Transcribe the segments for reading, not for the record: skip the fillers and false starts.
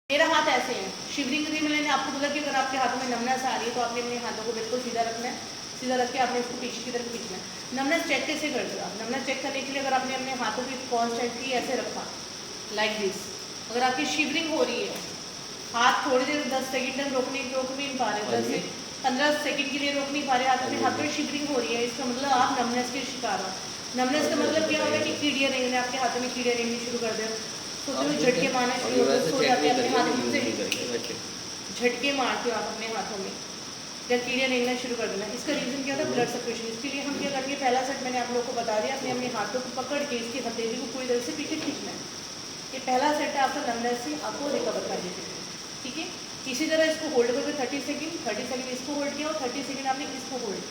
मेरा हाथ ऐसे है, शिवरिंग के लिए मैंने आपको बोला कि अगर आपके हाथों में नमनेस आ रही है तो आपने अपने हाथों को बिल्कुल सीधा रखना है, सीधा रख के आपने इसको पीछे की तरफ खींचना है। नमनेस चेक कैसे करते हो आप? नमनेस चेक करने के लिए अगर आपने अपने हाथों की कॉन्स्टेंटली ऐसे रखा लाइक दिस, अगर आपकी शिवरिंग हो रही है, हाथ थोड़ी देर 10 सेकंड तक रोक नहीं पा रहे, 10 से 15 सेकंड के लिए रोक नहीं पा रहे, हाथ अपने हाथ में शिवरिंग हो रही है, इसका मतलब आप नमनेस के शिकार हो। नमनेस का मतलब क्या होता है कि कीड़ियाँ रेंगने, आपके हाथों में कीड़ियाँ रेंगनी शुरू कर दे, तो झटके मारना शुरू होते, सो जाते हैं अपने हाथों से, झटके मारते हो आप अपने हाथों में या कीड़े रेंगना शुरू कर देना। इसका रीज़न क्या था? Blood circulation. इसके लिए हम क्या करेंगे, पहला सेट मैंने आप लोगों को बता दिया, अपने अपने हाथों को पकड़ के इसकी हथेली को पूरी तरह से पीछे खींचना है। ये पहला सेट है आपका नमनेस से आपको रिकवर करने के लिए, ठीक है। इसी तरह इसको होल्ड करके 30 सेकंड इसको होल्ड किया और 30 सेकंड आपने इसको होल्ड,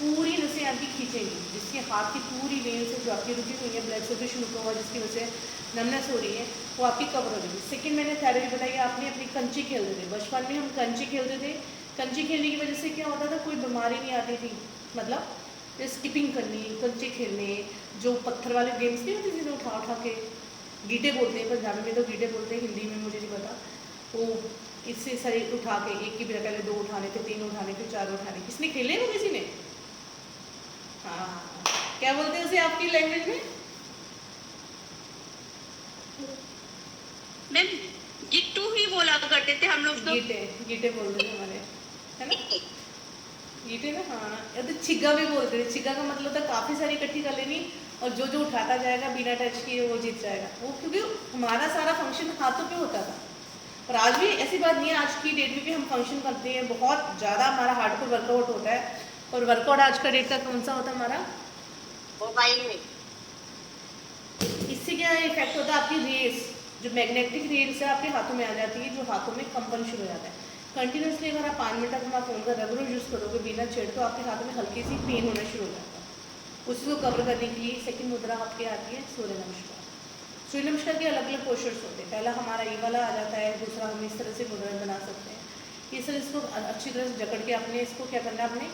पूरी नसें आपकी खींचेंगी, जिसके हाथ की पूरी वेन से जो आपकी रुकी हुई है, ब्लड सर्कुलेशन रुका हुआ जिसकी वजह से नमनेस हो रही है, वो आपकी कवर हो रही है। सेकंड मैंने थेरेपी बताई, आपने अपनी कंची खेलते थे, बचपन में हम कंची खेलते थे। कंची खेलने की वजह से क्या होता था, कोई बीमारी नहीं आती थी, मतलब स्किपिंग करनी, कंचे खेलने, जो पत्थर वाले गेम्स नहीं होते जिन्हें उठा उठा के, गीटे बोलते हैं पंजाबी में, तो गीटे बोलते हैं, हिंदी में मुझे नहीं पता, वो इससे शरीर उठा के एक की बजाय पहले 2 उठाने थे, 3 उठाने थे, 4 उठाने, किसने खेले वो? किसी ने? हाँ, क्या बोलते हैं उसे आपकी लैंग्वेज में? मैम गिट्टू ही बोला करते थे हम लोग तो। गीटे, गीटे बोलते थे हमारे, है ना? गीटे ना, हाँ। या तो छिग्गा भी बोलते थे। छिग्गा का मतलब था काफ़ी सारी इकट्ठी कर लेनी और जो जो उठाता जाएगा बिना टच किए वो जीत जाएगा। वो क्योंकि हमारा सारा फंक्शन हाथों पे होता था। और आज भी ऐसी बात नहीं है, आज की डेट में भी हम फंक्शन करते हैं, बहुत ज़्यादा हमारा हार्डकोर वर्कआउट होता है। और वर्कआउट आज का डेट का कौन सा होता है हमारा? मोबाइल में। इससे क्या इफेक्ट होता है, आपकी रेस, जो मैग्नेटिक रेस है आपके हाथों में आ जाती है, जो हाथों में कंपन शुरू हो जाता है। कंटिन्यूसली अगर आप 5 मिनट तक अपना फ़ोन का रेगुलर यूज़ करोगे बिना छेड़, तो आपके हाथों में हल्की सी पेन होना शुरू हो जाता है। उसी को कवर करने के लिए सेकंड मुद्रा आपके आती है सूर्य नमस्कार। सूर्य नमस्कार के अलग अलग पोस्चर्स होते हैं। पहला हमारा ये वाला आ जाता है, दूसरा हम इस तरह से मुद्रा बना सकते हैं। इस तरह इसको अच्छी तरह से जकड़ के आपने इसको क्या करना है, आपने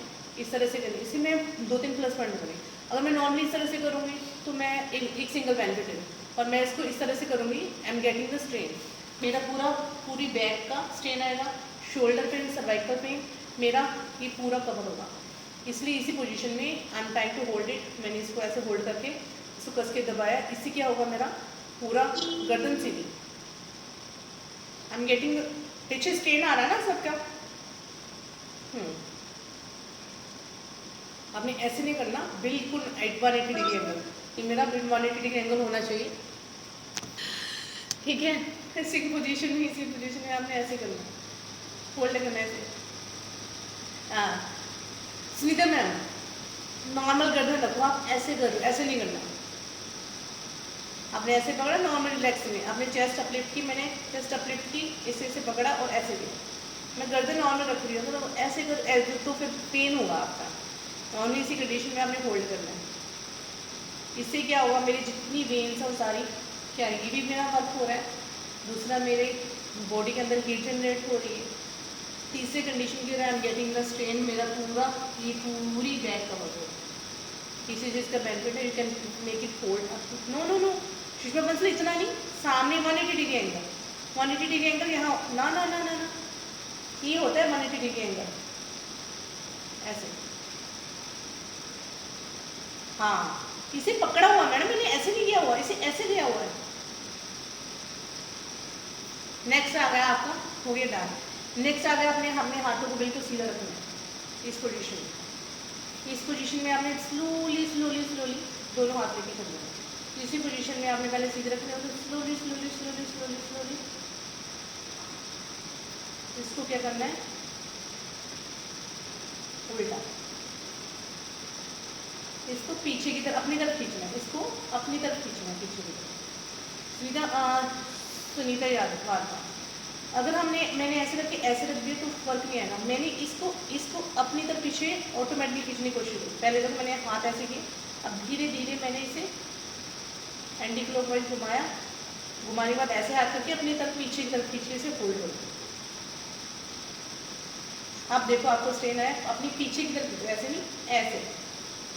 इस तरह से करनी। इसी में 2-3 प्लस पॉइंट करें। अगर मैं नॉर्मली इस तरह से करूँगी तो मैं एक सिंगल बेनिफिट है, और मैं इसको इस तरह से करूँगी, I am getting the strain, मेरा पूरी बैक का स्ट्रेन आएगा, शोल्डर पेन, सर्वाइकल पेन, मेरा ये पूरा कवर होगा। इसलिए इसी पोजीशन में I am trying to hold it, मैंने इसको ऐसे होल्ड करके इसको कस के दबाया। इससे क्या होगा, मेरा पूरा गर्दन सीधी, आई एम गेटिंग, पीछे स्ट्रेन आ रहा है ना सबका। आपने ऐसे नहीं करना, बिल्कुल 180 डिग्री एंगल, ये मेरा 180 डिग्री एंगल होना चाहिए, ठीक है। इसी पोजीशन में आपने ऐसे करना, होल्ड करना ऐसे। हाँ सुनीता मैम, नॉर्मल गर्दन रखो, आप ऐसे करो, ऐसे नहीं करना। आपने ऐसे पकड़ा नॉर्मल रिलैक्स में, आपने चेस्ट अपलिफ्ट की, मैंने चेस्ट अपलिफ्ट की, इसे ऐसे पकड़ा और ऐसे किया। मैं गर्दन नॉर्मल रख रही हूँ तो ऐसे कर, ऐसे तो फिर पेन होगा आपका। नॉर्मली इसी कंडीशन में आपने होल्ड करना है। इससे क्या होगा, मेरी जितनी वेन्स है वो सारी क्या, ये भी मेरा वर्क हो रहा है, दूसरा मेरे बॉडी के अंदर हीट जनरेट हो रही है, तीसरे कंडीशन की आई एम गेटिंग द स्ट्रेन, मेरा पूरा ये पूरी बैक कवर हो। तीसरी चीज़ का बेनिफिट है, you can make it hold. No no no Sushma Bansal, इतना नहीं, सामने 180 डिग्री एंगल, 180 डिग्री एंगल यहाँ, ना ना ना ना ना, ये होता है 180 डिग्री एंगल, ऐसे। हाँ इसे पकड़ा हुआ मैडम, मैंने ऐसे नहीं किया हुआ, इसे ऐसे दिया हुआ है। नेक्स्ट आ गया आपका, हो गया डाल। नेक्स्ट आ गया, अपने हमने हाथों को बिल्कुल सीधा रखना है इस पोजीशन में। इस पोजीशन में आपने स्लोली स्लोली स्लोली दोनों हाथ लेके चलना है। इसी पोजीशन में आपने पहले सीधे रखना है, तो slowly slowly slowly slowly slowly इसको क्या करना है, उल्टा, इसको पीछे की तरफ, अपनी तरफ खींचना है, इसको अपनी तरफ खींचना है, पीछे की तरफ सीधा। सुनीता यादव वार्ता, अगर मैंने ऐसे करके ऐसे रख दिया तो फर्क नहीं आएगा। मैंने इसको अपनी तरफ पीछे ऑटोमेटिकली खींचने की कोशिश की। पहले तक मैंने हाथ ऐसे किए, अब धीरे धीरे मैंने इसे एंटी क्लॉकवाइज घुमाया, घुमाने के बाद ऐसे हाथ करके अपनी तरफ पीछे की तरफ खींचने से होल्ड हो। आप देखो आपको स्ट्रेन है, अपनी पीछे की तरफ खींचो, ऐसे नहीं, ऐसे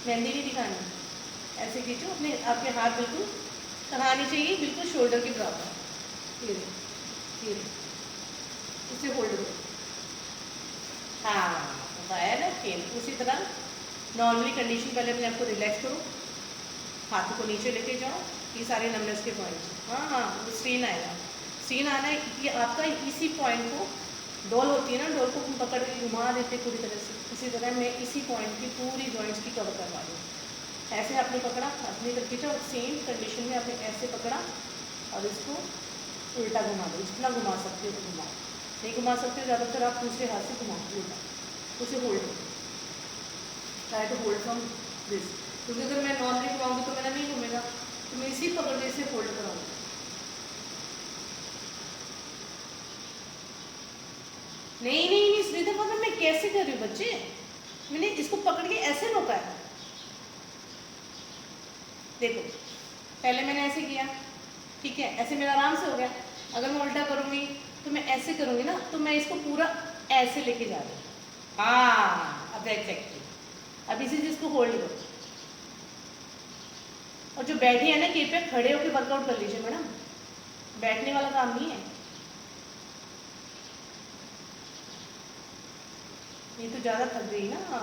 मेहंदी नहीं दिखानी, ऐसे खींचो, अपने आपके हाथ बिल्कुल कहाँ आनी चाहिए, बिल्कुल शोल्डर के बराबर। ये ये उसे होल्ड करो। हाँ बताया ना सेम उसी तरह नॉर्मली कंडीशन पहले अपने आपको रिलैक्स करो, हाथों को नीचे लेके जाओ, ये सारे नमनेस के पॉइंट्स। हाँ हाँ स्ट्रेन आएगा, स्ट्रेन आना है ये आपका इसी पॉइंट को, डोल होती है ना, डोल को हम पकड़ के घुमा देते हैं पूरी तरह से, इसी तरह मैं इसी पॉइंट की पूरी जॉइंट्स की कवर करवा दूँ। ऐसे आपने पकड़ा, अपनी तरफ खींचा और सेम कंडीशन में आपने ऐसे पकड़ा और इसको उल्टा घुमा दो, जितना घुमा सकते हो तो घुमाओ, नहीं घुमा सकते हो ज़्यादातर आप दूसरे हाथ से घुमाओ उल्टा, उसे होल्ड करो, try to hold from this, क्योंकि अगर मैं नॉर्मली घुमाऊंगी तो मेरा नहीं घूमेगा, तो मैं इसी पकड़ने से होल्ड कराऊंगी। नहीं नहीं नहीं श्रीधर बाबा मैं कैसे कर रही हूँ बच्चे, मैंने इसको पकड़ के ऐसे रोका है, देखो पहले मैंने ऐसे किया, ठीक है, ऐसे मेरा आराम से हो गया, अगर मैं उल्टा करूंगी तो मैं ऐसे करूंगी ना, तो मैं इसको पूरा ऐसे लेके जा रही हूँ। हाँ अब एग्जैक्टली, अब इसी चीज को होल्ड करो, और जो बैठे हैं ना केप पे खड़े होकर वर्कआउट कर लीजिए मैडम, बैठने वाला काम नहीं है ये, तो ज्यादा थक गई ना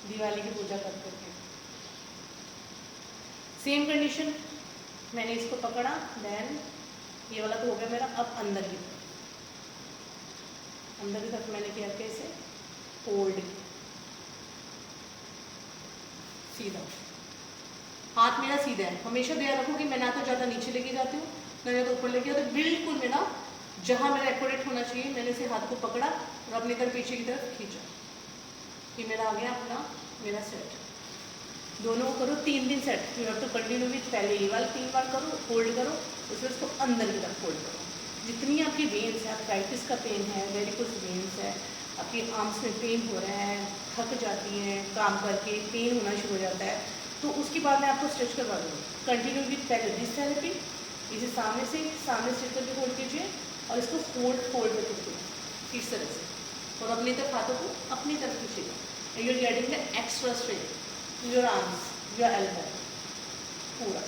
दिवाली की पूजा कर करके। सेम कंडीशन, मैंने इसको पकड़ा, देन ये वाला तो हो गया मेरा, अब अंदर की तरफ, अंदर की तरफ मैंने किया कैसे, होल्ड, सीधा, हाथ मेरा सीधा है, हमेशा ध्यान रखो कि मैं ना तो ज़्यादा नीचे लेके जाती हूँ ना ज़्यादा ऊपर लेके जाती हूँ, बिल्कुल मेरा जहाँ मेरा एक्यूरेट होना चाहिए, मैंने इसे हाथ को पकड़ा और अपनी तरफ पीछे की तरफ खींचा, ये मेरा आ गया अपना मेरा सेट। दोनों को करो 3 set, you have to continue with, पहले ये वाला 3 बार करो, होल्ड करो, उसमें उसको अंदर की तरफ होल्ड करो, जितनी आपकी वेन्स है, आर्थराइटिस का पेन है, वेरिकोस वेन्स है, आपकी आर्म्स में पेन हो रहा है, थक जाती हैं काम करके, पेन होना शुरू हो जाता है, तो उसके बाद मैं आपको स्ट्रेच करवा दूँगी। कंटिन्यू विथ पहले दिस थेरेपी, इसे सामने स्ट्रेच करके होल्ड कीजिए और इसको फोल्ड रखिए इस तरह से, और अपनी तरफ हाथों को अपनी तरफ खींचिएगा, you are getting the extra stretch your arms, your elbow, पूरा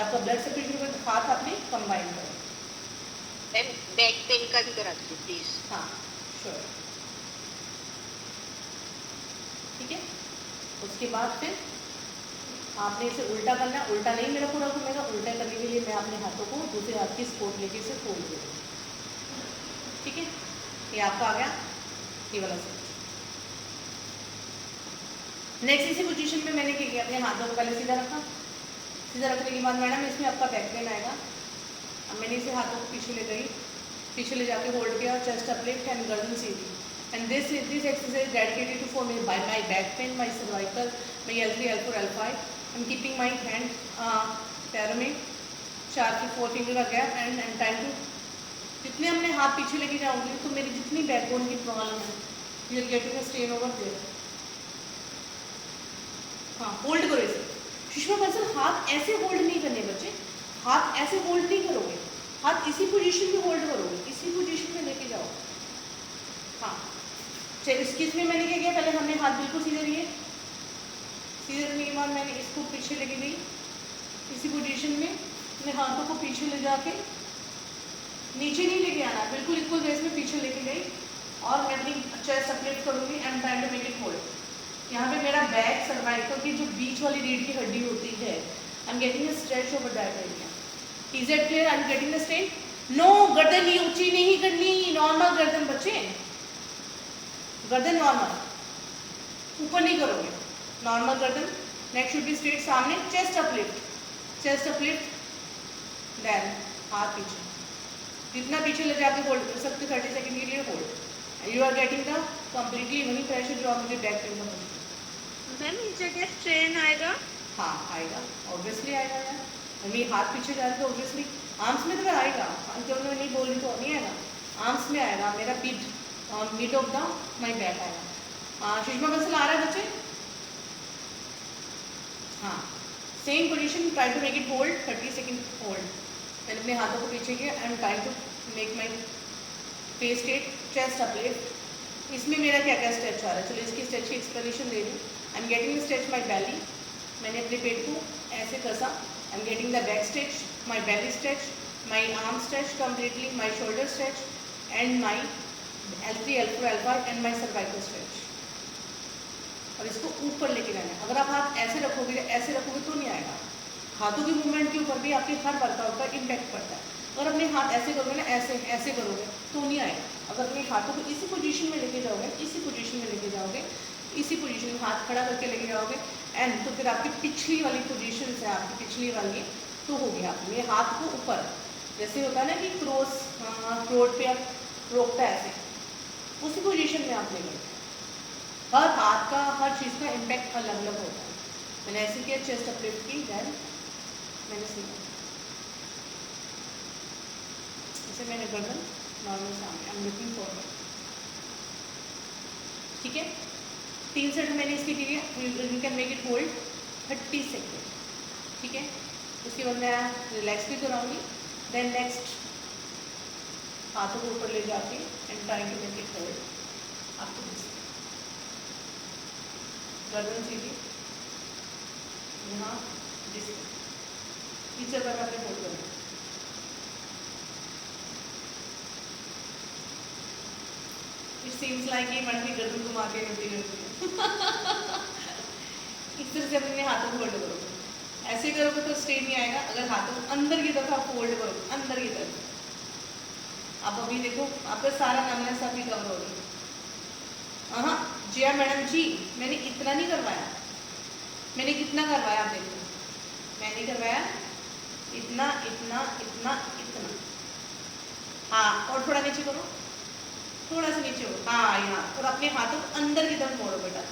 आपका ब्लड सर्कुलेशन का हाथ आपने कंबाइन करो। बैक पेन का भी करा दीजिए प्लीज। हाँ श्योर, ठीक है। उसके बाद फिर आपने इसे उल्टा करना है, उल्टा नहीं मेरा पूरा घूमेगा, उल्टा करने के लिए मैं अपने हाथों को दूसरे हाथ की सपोर्ट लेके इसे फोल्ड करूँगी, ठीक है। ये आपका आ गया ये वाला सेट। नेक्स्ट इसी पोजीशन में मैंने क्या किया, अपने हाथों को पहले सीधा रखा, सीधा रखने के बाद मैडम इसमें आपका बैक पेन आएगा, अब मैंने इसे हाथों को पीछे ले गई, पीछे ले जाके होल्ड किया, चेस्ट अपलिफ्ट एंड गर्दन सीधी, and this exercise dedicated to for me by my back pain, my cervical, my L3, L4, L5, I am keeping my hand पैरों में 4 से 4 फिंगर का गैप, एंड टाइम टू, जितने हमने हाथ पीछे लेके जाऊंगी तो मेरी जितनी बैकबोन की प्रॉब्लम है, you are getting a strain over there. हाँ होल्ड करो इसे, सुषमा बंसल हाथ ऐसे होल्ड नहीं करने बच्चे, हाथ ऐसे होल्ड नहीं करोगे, हाथ इसी पोजीशन में होल्ड करोगे, इसी पोजीशन में लेके जाओ। हाँ चलिए इसमें मैंने क्या किया, पहले हमने हाथ बिल्कुल सीधे लिए, सीधे रखने के बाद मैंने इसको पीछे लेके गई, इसी पोजीशन में अपने हाथों को पीछे ले जाके, नीचे नहीं लेके आना, बिल्कुल इक्वल रेस में पीछे लेके गई, और मैं अपनी चेस्ट अपलिफ्ट करूँगी and trying to make it hold. यहाँ पे मेरा बैक सर्वाइकल की जो बीच वाली रीढ़ की हड्डी होती है, I am getting a stretch over that area, is it clear, I am getting the strain. No गर्दन ये ऊंची नहीं करनी, नॉर्मल गर्दन बच्चे, गर्दन नॉर्मल, ऊपर नहीं करोगे, नॉर्मल गर्दन, नेक शुड बी स्ट्रेट सामने, चेस्ट अपलिफ्ट, देन हाथ पीछे, जितना पीछे ले जाके होल्ड कर सकते 30 सेकंड के लिए hold, you are getting the completely वही प्रेशर जो आप मुझे बैक पेन का। मैम इस जगह स्ट्रेन आएगा? हाँ आएगा, ऑब्वियसली आएगा यार, मेरी हाथ पीछे जा रही तो ऑब्वियसली आर्म्स में तो आएगा, जब मैं नहीं बोल रही तो नहीं आएगा, आर्म्स में आएगा, मेरा meat of the my back आएगा। सुषमा बंसल आ रहा है बच्चे? हाँ same position, try to make it hold 30 second hold, मैंने अपने हाथों को पीछे किया and try to make my face straight, chest uplift. इसमें मेरा क्या क्या स्ट्रेच आ रहा है, चलो इसकी स्ट्रेच की एक्सप्लेनेशन दे दूँ। I am getting stretch my belly, मैंने अपने पेट को ऐसे कसा, I am getting the back stretch, my belly stretch, my arm stretch completely, my shoulder stretch and my L3, L4, L5 and my cervical stretch. और इसको ऊपर लेके जाना है। अगर आप हाथ ऐसे रखोगे तो नहीं आएगा। हाथों की मूवमेंट के ऊपर भी आपके हर वर्कआउट का इम्पैक्ट पड़ता है। अगर अपने हाथ ऐसे करोगे ना, ऐसे करोगे तो नहीं आएगा। अगर अपने हाथों को इसी पोजीशन में लेके जाओगे, इसी पोजीशन में लेके जाओगे, इसी पोजीशन में हाथ खड़ा करके लेके जाओगे एंड तो फिर आपकी पिछली वाली पोजीशन से, आपकी पिछली वाली तो होगी आपने हाथ को ऊपर, जैसे होता है ना कि क्रॉस रोड पे आप रोकता है ऐसे, उसी पोजीशन में आप ले गए। हर हाथ का, हर चीज़ का इम्पैक्ट अलग अलग होता है। मैंने ऐसे किया, चेस्ट अपलिफ्ट की, देन मैंने सीखा, जैसे मैंने गर्दन नॉर्मल सामने, आई एम लुकिंग फॉरवर्ड। ठीक है, 3 सेट मैंने इसकी की है। You can make it hold 30 second. ठीक है, उसके बाद मैं रिलैक्स भी कराऊंगी। देन नेक्स्ट हाथों को ऊपर ले जाके and try to make it hold आपको दिस, गर्दन सीधी, यहाँ दिस, पीछे पर आपने होल्ड करना। इट सीम्स लाइक ये मैडम की गर्दन घुमा के करती रहती है। इस तरह से अपने हाथों को होल्ड करोगे, ऐसे करोगे तो स्ट्रेट नहीं आएगा। अगर हाथों को अंदर की तरफ आप होल्ड करोगे, अंदर की तरफ, आप अभी देखो आपका सारा नमनेस अभी कवर हो रही है। हाँ जिया मैडम जी, मैंने इतना नहीं करवाया, मैंने कितना करवाया आप देखो, मैंने करवाया इतना इतना इतना इतना। हाँ, और थोड़ा नीचे करो, थोड़ा सा नीचे हो, हाँ यहाँ, और अपने हाथों को अंदर की तरफ मोड़ो बेटा।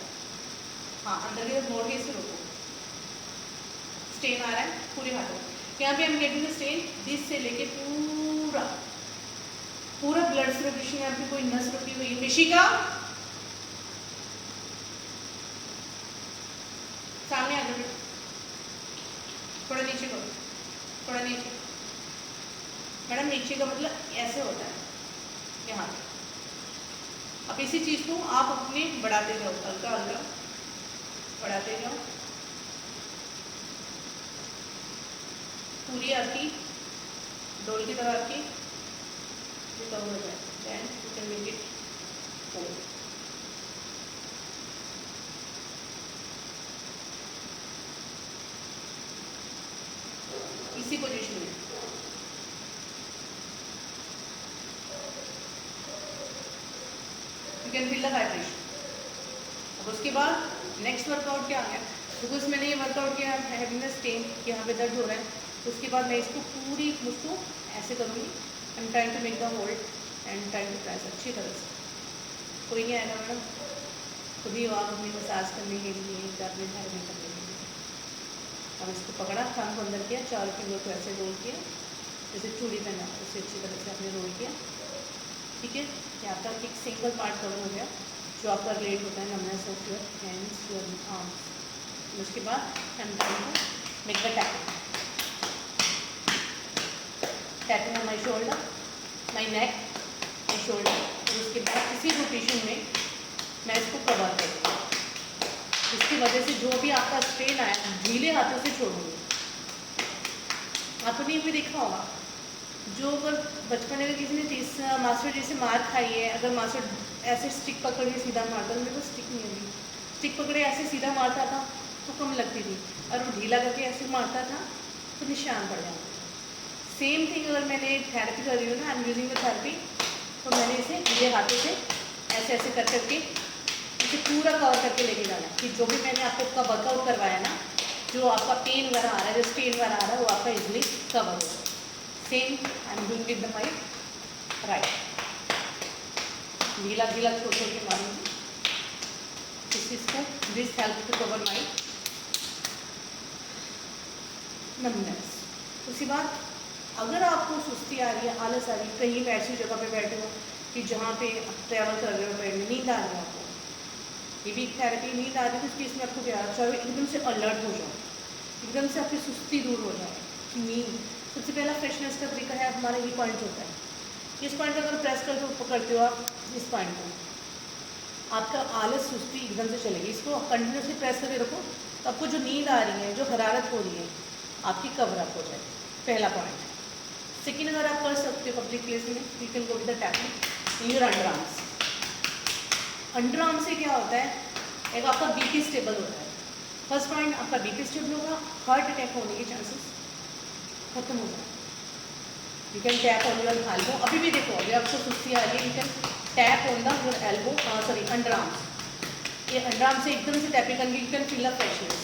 हाँ, अंदर की तरफ मोड़ के इसे रोको। स्ट्रेन आ रहा है पूरे हाथों, यहाँ पे हम गेटिंग स्ट्रेन दिस से लेके पूरा पूरा ब्लड सर्कुलेशन, यहाँ पे कोई नस रुकी हुई है। ऋषिका सामने आ जाओ, थोड़ा नीचे करो, थोड़ा नीचे। मैडम नीचे का मतलब ऐसे होता है यहाँ पे। अब इसी चीज़ को आप अपने बढ़ाते जाओ, हल्का हल्का बढ़ाते जाओ, पूरी आपकी डोल की तरह आपकी कवर हो जाए। Then you can make it hold. इसी पोजीशन में you can feel the vibration. अब उसके बाद नेक्स्ट वर्कआउट क्या आ गया, बिकॉज मैंने ये वर्कआउट किया हैवीनेस पेन, यहाँ पे दर्द हो रहा है। उसके बाद मैं इसको पूरी मुझको ऐसे करूँगी, I am trying to make the hold and trying to press अच्छी तरह से। कोई नहीं आएगा मैडम, खुद ही आप अपनी मसाज करने के लिए, अपने घर में करने के लिए। अब इसको पकड़ा, कान को अंदर किया, 4 फिंगर को ऐसे रोल किया, जैसे चूड़ी पहना उसे अच्छी तरह से आपने रोल किया। ठीक है, यहाँ पर एक सिंगल पार्ट कवर हो गया जो आपका रिलेट होता है numbness of your hands, your arms. उसके बाद हम make the tapping on my shoulder, my neck, my shoulder. और उसके बाद इसी रोटेशन में मैं इसको कवर करूँगी। इसकी वजह से जो भी आपका स्ट्रेन आया ढीले हाथों से छोड़ूंगी। आपने भी देखा होगा, जो अगर बचपन में किसी ने मास्टर जी से मार खाई है, अगर मास्टर ऐसे स्टिक पकड़ के सीधा मारता, मेरे को स्टिक नहीं होगी, स्टिक पकड़े ऐसे सीधा मारता था तो कम लगती थी, और वो ढीला करके ऐसे मारता था तो निशान पड़ जाता था। सेम थिंग अगर मैंने थेरेपी कर रही हूँ ना, I am using the therapy, तो मैंने इसे ढीले हाथों से ऐसे ऐसे कर करके इसे पूरा कवर करके लेके जाना है कि जो भी मैंने आपको वर्कआउट करवाया ना, जो आपका पेन वगैरह आ रहा है, जो स्ट्रेन वगैरह आ रहा है, वो आपका इजीली कवर हो जाए। Same I am doing with the my right, ढीला ढीला छोड़ छोड़ के मारूंगी। इसको this help to cover my numbness. उसके बाद अगर आपको सुस्ती आ रही है, आलस आ रही है, कहीं ऐसी जगह पे बैठे हो कि जहाँ पे ट्रैवल कर रहे हो, बैठ में नींद आ रही है आपको, ये भी थेरेपी, नींद आ रही है तो उसकी इसमें आपको क्या चाहिए, एकदम से अलर्ट हो जाओ, एकदम से आपकी सुस्ती दूर हो जाए। नींद सबसे पहला फ्रेशनेस का तरीका है, हमारा ये पॉइंट होता है। इस पॉइंट पर अगर प्रेस करके पकड़ते हो आप इस पॉइंट को, आपका आलस सुस्ती एकदम से चलेगी। इसको कंटिन्यूसली प्रेस करके रखो तो आपको जो नींद आ रही है, जो हरारत हो रही है, आपकी कवर अप हो जाए। पहला पॉइंट। सेकेंड अगर आप कर सकते हो पब्लिक प्लेस में, you can go with the tapping in your under arms. Under arm से क्या होता है, एक आपका बीपी स्टेबल होता है। फर्स्ट पॉइंट, आपका बीपी स्टेबल होगा, हार्ट अटैक होने के चांसेस खत्म हो जाए। You can tap on your elbow, अभी भी देखो अभी आपको सुस्ती आ रही है, you can tap on the your elbow, sorry under arms. ये अंडर आर्म से एकदम से टैपिंग करके you can feel the freshness,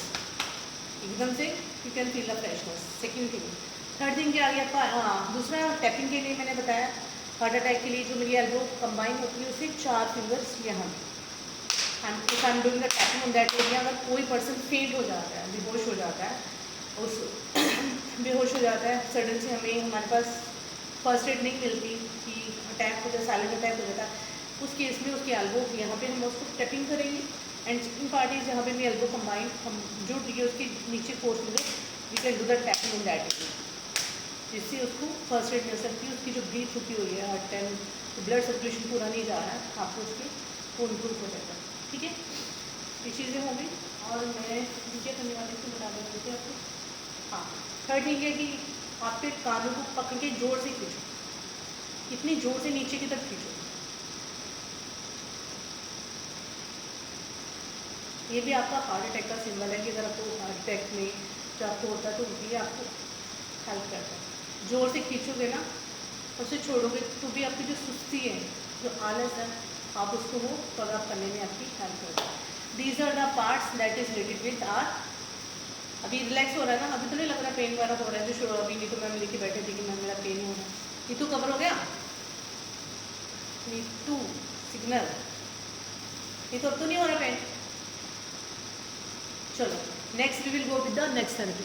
एकदम से you can feel the freshness. Second thing, third thing क्या आ गया आपका, दूसरा टैपिंग के लिए मैंने बताया, हार्ट अटैक के लिए जो मेरी एल्बो कंबाइन होती है उससे 4 फिंगर्स यहाँ, and if I am doing the tapping on that area, अगर कोई पर्सन फेंट हो जाता है, बेहोश हो जाता है, उस बेहोश हो जाता है सडन से, हमें हमारे पास फर्स्ट एड नहीं मिलती कि अटैक हो जाए, साइलेंट अटैक हो जाता है, उस केस में उसकी एल्बो यहाँ पे हम उसको टैपिंग करेंगे, एंड सेकंड पार्ट इज जहाँ पे भी एल्बो कंबाइन हम जुड़ रही है उसके नीचे पोर्शन में we can do the tapping on that area, जिससे उसको फर्स्ट एड मिल सकती है। उसकी जो ब्रीथ रुकी हुई है, हार्ट टाइम ब्लड सर्कुलेशन पूरा नहीं जा रहा है, आपको उसके वो इम्प्रूव हो जाएगा। ठीक है, ये चीज़ें होंगी। और मैं क्या करने वाली थी बता देती थी आपको। हाँ, थर्ड थिंग है कि आपके कानों को पकड़ के जोर से खींचो, इतनी जोर से नीचे की तरफ खींचो। ये भी आपका हार्ट अटैक का सिंबल है कि अगर आपको हार्ट अटैक में जो आपको होता है तो ये आपको हेल्प करता है। जोर से खींचोगे ना, उसे छोड़ोगे तो भी आपकी जो सुस्ती है, जो आलस है, आप उसको वो कवर अप करने में आपकी हेल्प करता है। These are the parts that is related with are. अभी रिलैक्स हो रहा है ना, अभी तो नहीं लग रहा पेन वगैरह हो रहा है, जो शुरू अभी नहीं तो मैम लेके बैठे थे कि मैम मेरा पेन हो रहा है। नीतू कवर हो गया, नीतू सिग्नल, नीतू अब तो नहीं हो रहा पेन। चलो next we will go with the next therapy.